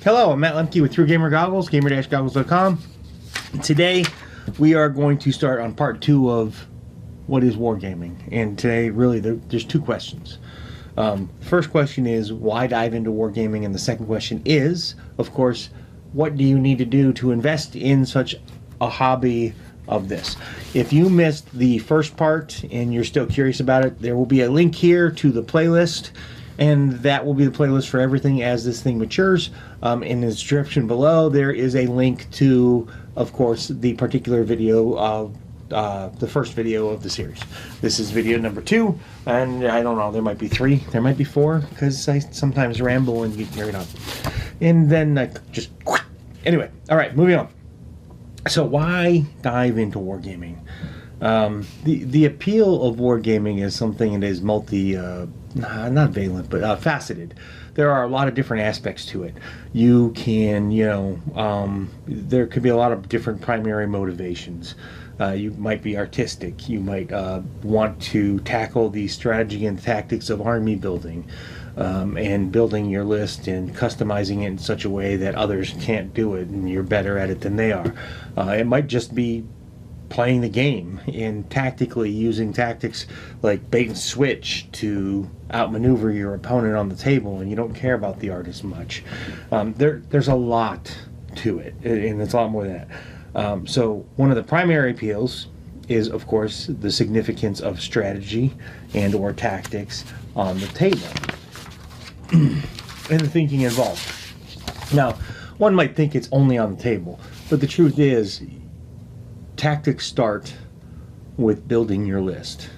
Hello, I'm Matt Lemke with Through Wargaming Goggles, gamer-goggles.com. Today we are going to start on part 2 of what is wargaming. And today, really, there's 2 questions. The first question is, why dive into wargaming? And the second question is, of course, what do you need to do to invest in such a hobby of this? If you missed the first part and you're still curious about it, there will be a link here to the playlist. And that will be the playlist for everything as this thing matures. In the description below, there is a link to, of course, the particular video of the first video of the series. This is video number 2, and I don't know, there might be 3, there might be 4, because I sometimes ramble and get carried on. And then I just... Anyway, all right, moving on. So why dive into wargaming? The appeal of wargaming is something that is not valent, but faceted. There are a lot of different aspects to it. You can, there could be a lot of different primary motivations. You might be artistic. You might want to tackle the strategy and tactics of army building, and building your list and customizing it in such a way that others can't do it and you're better at it than they are. It might just be playing the game and tactically using tactics like bait and switch to outmaneuver your opponent on the table, and you don't care about the art as much. There's a lot to it, and it's a lot more than that. So one of the primary appeals is, of course, the significance of strategy and or tactics on the table and the thinking involved. Now, one might think it's only on the table, but the truth is tactics start with building your list.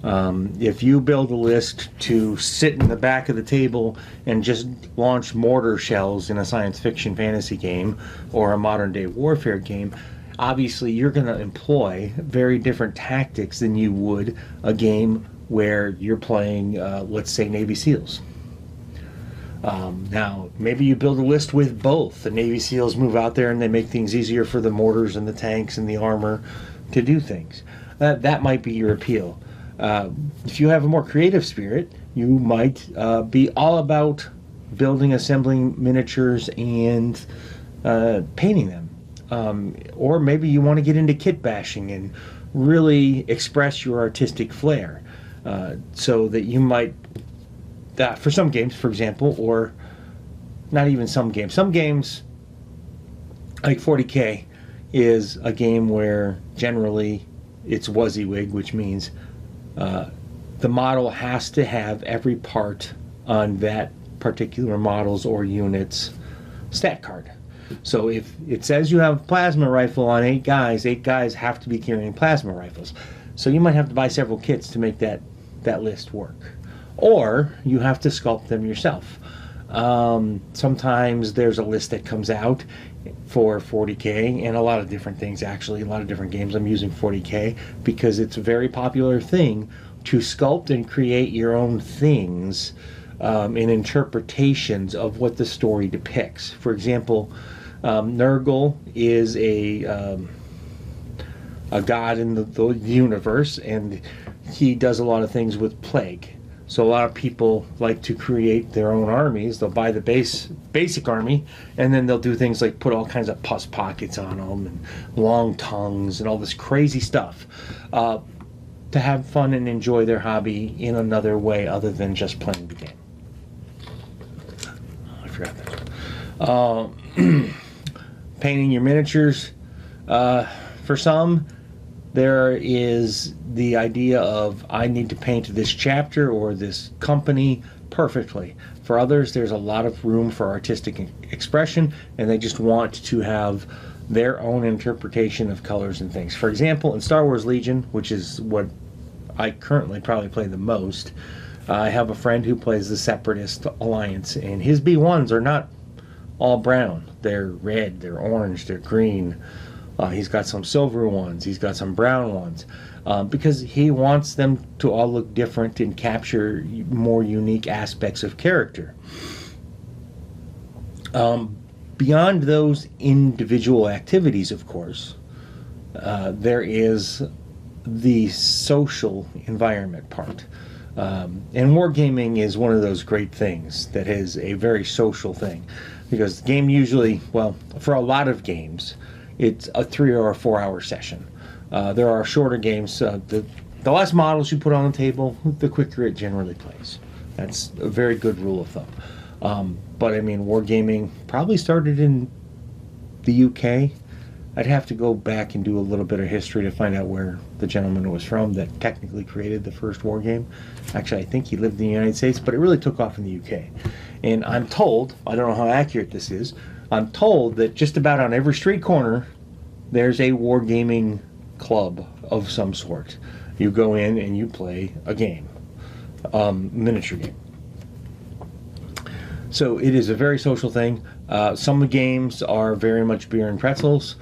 If you build a list to sit in the back of the table and just launch mortar shells in a science fiction fantasy game or a modern day warfare game, obviously you're going to employ very different tactics than you would a game where you're playing, let's say, Navy SEALs. Now, maybe you build a list with both. The Navy SEALs move out there and they make things easier for the mortars and the tanks and the armor to do things. That might be your appeal. If you have a more creative spirit, you might be all about building, assembling miniatures, and painting them. Or maybe you want to get into kitbashing and really express your artistic flair, so that you might... for some games, for example, or not even some games like 40K is a game where generally it's WYSIWYG, which means the model has to have every part on that particular model's or unit's stat card. So if it says you have a plasma rifle on 8 guys have to be carrying plasma rifles. So you might have to buy several kits to make that list work. Or you have to sculpt them yourself. Sometimes there's a list that comes out for 40K, and a lot of different things, actually, a lot of different games. I'm using 40K because it's a very popular thing to sculpt and create your own things and interpretations of what the story depicts. For example, Nurgle is a god in the universe, and he does a lot of things with plague. So a lot of people like to create their own armies. They'll buy the basic army, and then they'll do things like put all kinds of pus pockets on them and long tongues and all this crazy stuff to have fun and enjoy their hobby in another way other than just playing the game. I forgot that. Painting your miniatures. For some, there is the idea of, I need to paint this chapter or this company perfectly. For others, there's a lot of room for artistic expression, and they just want to have their own interpretation of colors and things. For example, in Star Wars Legion, which is what I currently probably play the most, I have a friend who plays the Separatist Alliance, and his B1s are not all brown. They're red, they're orange, they're green. He's got some silver ones, he's got some brown ones, because he wants them to all look different and capture more unique aspects of character. Beyond those individual activities, of course, there is the social environment part. And wargaming is one of those great things that is a very social thing, because the game usually, well, for a lot of games, it's a 3 or a 4 hour session. There are shorter games. The less models you put on the table, the quicker it generally plays. That's a very good rule of thumb. But I mean, wargaming probably started in the UK. I'd have to go back and do a little bit of history to find out where the gentleman was from that technically created the first war game. Actually, I think he lived in the United States, but it really took off in the UK. And I'm told, I don't know how accurate this is, I'm told that just about on every street corner, there's a wargaming club of some sort. You go in and you play a game, miniature game. So it is a very social thing. Some games are very much beer and pretzels.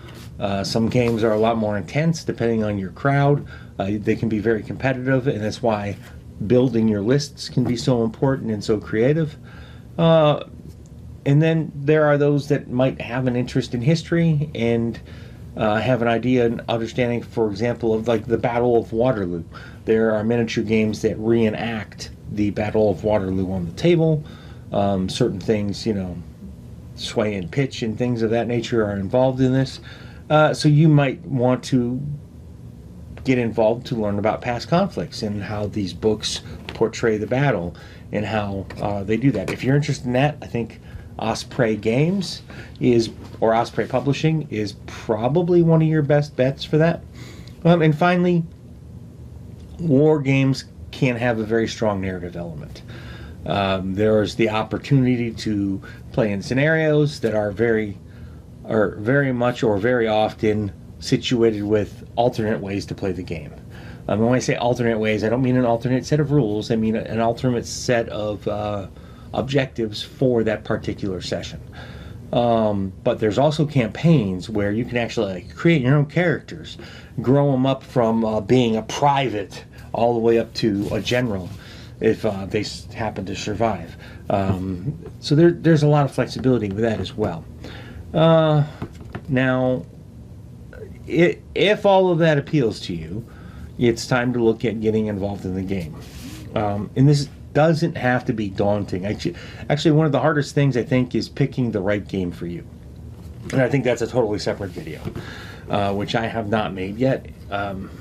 Some games are a lot more intense depending on your crowd. They can be very competitive, and that's why building your lists can be so important and so creative. And then there are those that might have an interest in history and have an idea and understanding, for example, of like the Battle of Waterloo. There are miniature games that reenact the Battle of Waterloo on the table. Certain things, you know, sway and pitch and things of that nature are involved in this. So you might want to get involved to learn about past conflicts and how these books portray the battle and how they do that. If you're interested in that, I think Osprey Games or Osprey Publishing is probably one of your best bets for that. And finally, war games can have a very strong narrative element. There's the opportunity to play in scenarios that are very much or very often situated with alternate ways to play the game. When I say alternate ways, I don't mean an alternate set of rules. I mean an alternate set of objectives for that particular session. But there's also campaigns where you can actually create your own characters, grow them up from being a private all the way up to a general if they happen to survive. So there's a lot of flexibility with that as well. Now, if all of that appeals to you, it's time to look at getting involved in the game. And this doesn't have to be daunting. Actually, one of the hardest things, I think, is picking the right game for you. And I think that's a totally separate video, which I have not made yet,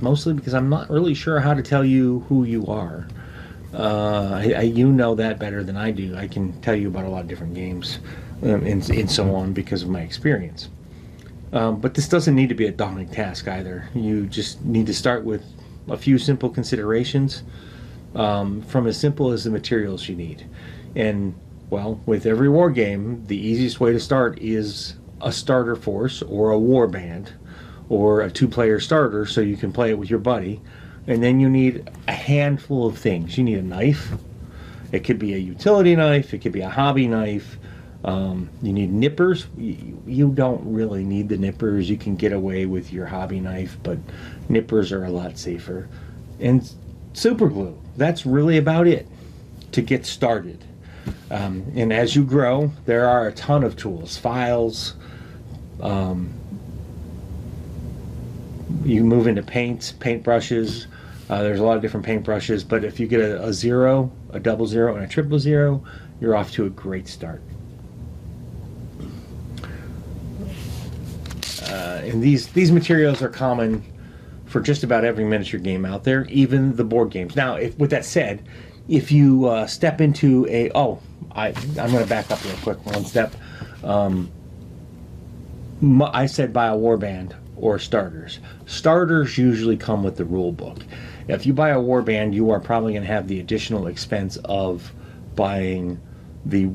mostly because I'm not really sure how to tell you who you are. You know that better than I do. I can tell you about a lot of different games and so on because of my experience. But this doesn't need to be a daunting task either. You just need to start with a few simple considerations, from as simple as the materials you need. And, well, with every war game, the easiest way to start is a starter force or a war band or a 2-player starter so you can play it with your buddy. And then you need a handful of things. You need a knife. It could be a utility knife. It could be a hobby knife. You need nippers. You don't really need the nippers. You can get away with your hobby knife, but nippers are a lot safer. And super glue. That's really about it to get started. And as you grow, there are a ton of tools, files. You move into paint brushes. There's a lot of different paint brushes, but if you get a 0, a 00, and a 000, you're off to a great start. And these materials are common for just about every miniature game out there, even the board games. Now, with that said, if you step into I'm going to back up real quick one step. I said buy a warband or starters. Starters usually come with the rule book. If you buy a warband, you are probably going to have the additional expense of buying the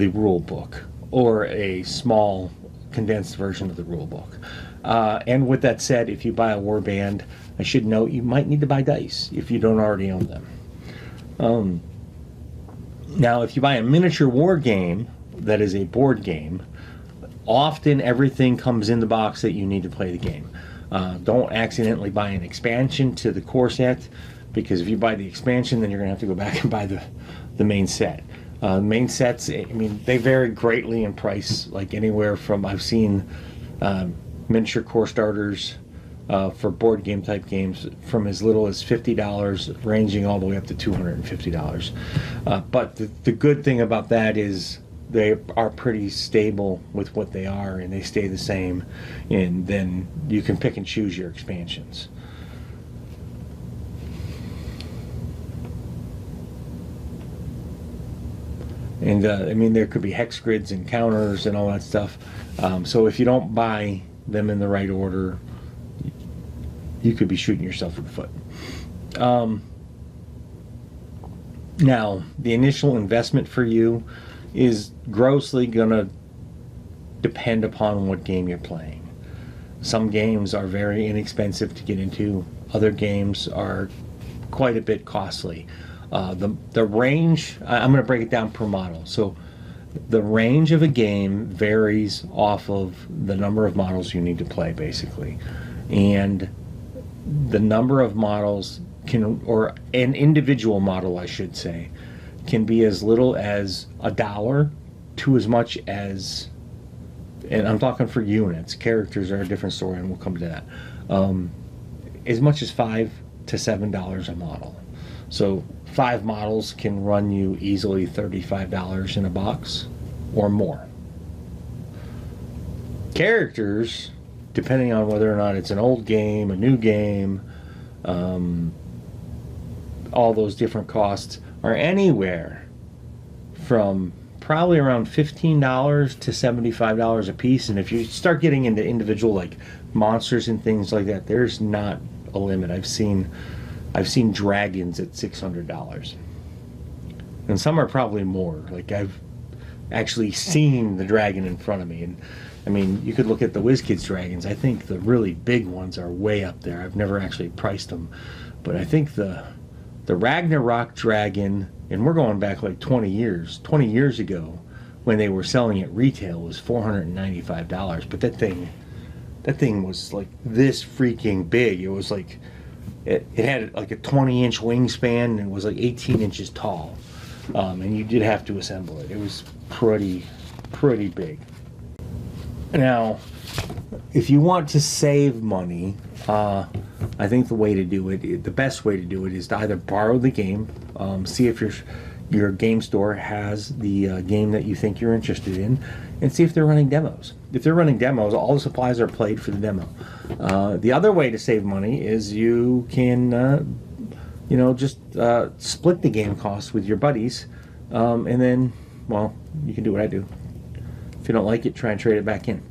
rule book or a small condensed version of the rule book. And with that said, if you buy a warband, I should note you might need to buy dice if you don't already own them. Now, if you buy a miniature war game that is a board game, often everything comes in the box that you need to play the game. Don't accidentally buy an expansion to the core set, because if you buy the expansion, then you're going to have to go back and buy the main set. Main sets, I mean, they vary greatly in price, like anywhere from, I've seen miniature core starters for board game type games from as little as $50, ranging all the way up to $250. But the good thing about that is they are pretty stable with what they are, and they stay the same, and then you can pick and choose your expansions. And I mean, there could be hex grids and counters and all that stuff. So if you don't buy them in the right order, you could be shooting yourself in the foot. Now, the initial investment for you is grossly going to depend upon what game you're playing. Some games are very inexpensive to get into. Other games are quite a bit costly. The range, I'm going to break it down per model. So the range of a game varies off of the number of models you need to play, basically. And the number of models can, or an individual model, I should say, can be as little as $1 to as much as, and I'm talking for units, characters are a different story, and we'll come to that, as much as $5 to $7 a model. So 5 models can run you easily $35 in a box or more. Characters, depending on whether or not it's an old game, a new game, all those different costs are anywhere from probably around $15 to $75 a piece. And if you start getting into individual like monsters and things like that, there's not a limit. I've seen dragons at $600, and some are probably more. Like, I've actually seen the dragon in front of me, and I mean, you could look at the WizKids dragons. I think the really big ones are way up there. I've never actually priced them, but I think the Ragnarok dragon, and we're going back like 20 years ago, when they were selling it retail, was $495. But that thing was like this freaking big. It was like, it had like a 20-inch wingspan, and it was like 18 inches tall. And you did have to assemble it. It was pretty big. Now, if you want to save money, I think the best way to do it is to either borrow the game, see if your game store has the game that you think you're interested in, and see if they're running demos. If they're running demos, all the supplies are played for the demo. The other way to save money is you can, just split the game costs with your buddies, and then, well, you can do what I do. If you don't like it, try and trade it back in.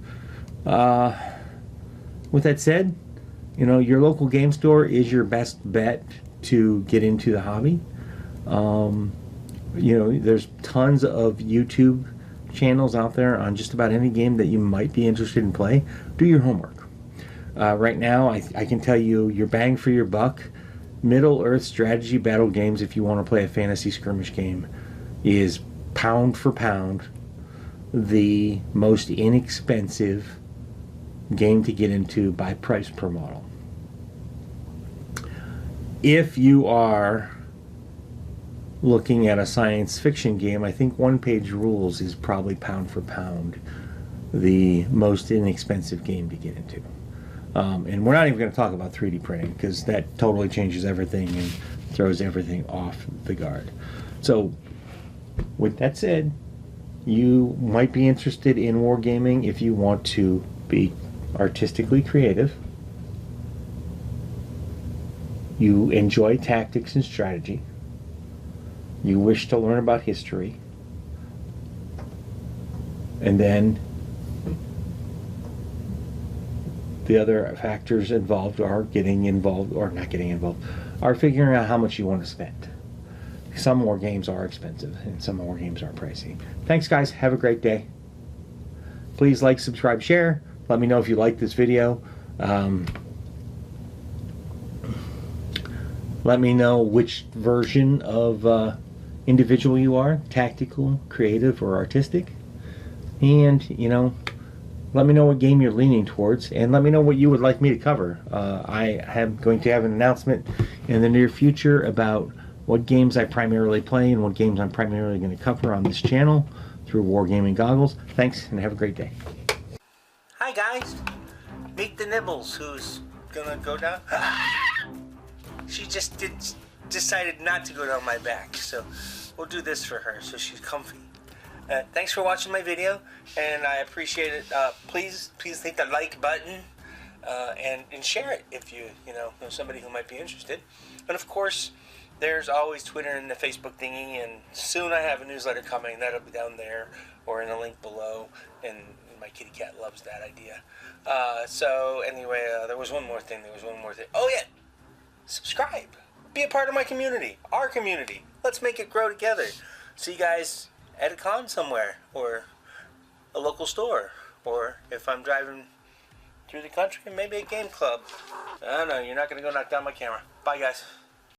With that said, your local game store is your best bet to get into the hobby. There's tons of YouTube channels out there on just about any game that you might be interested in play. Do your homework. Right now, I can tell you, your bang for your buck, Middle-earth strategy battle games, if you want to play a fantasy skirmish game, is pound for pound the most inexpensive game to get into by price per model. If you are looking at a science fiction game, I think One Page Rules is probably pound for pound the most inexpensive game to get into. And we're not even going to talk about 3D printing, because that totally changes everything and throws everything off the guard. So with that said, you might be interested in wargaming if you want to be artistically creative, you enjoy tactics and strategy, you wish to learn about history, and then the other factors involved are getting involved, or not getting involved, are figuring out how much you want to spend. Some more games are expensive, and some more games are pricey. Thanks, guys. Have a great day. Please like, subscribe, share. Let me know if you like this video. Let me know which version of individual you are, tactical, creative, or artistic. And, let me know what game you're leaning towards, and let me know what you would like me to cover. I am going to have an announcement in the near future about what games I primarily play and what games I'm primarily going to cover on this channel through Wargaming Goggles. Thanks, and have a great day. Hi guys, meet the Nibbles, who's gonna go down. She just decided not to go down my back, so we'll do this for her so she's comfy. Thanks for watching my video, and I appreciate it. Please hit the like button and share it if you know somebody who might be interested. And of course, there's always Twitter and the Facebook thingy, and soon I have a newsletter coming. That'll be down there or in the link below, and my kitty cat loves that idea. So anyway, there was one more thing. Oh yeah, subscribe. Be a part of my community, our community. Let's make it grow together. See you guys at a con somewhere, or a local store, or if I'm driving through the country, maybe a game club. I don't know, you're not going to go knock down my camera. Bye guys.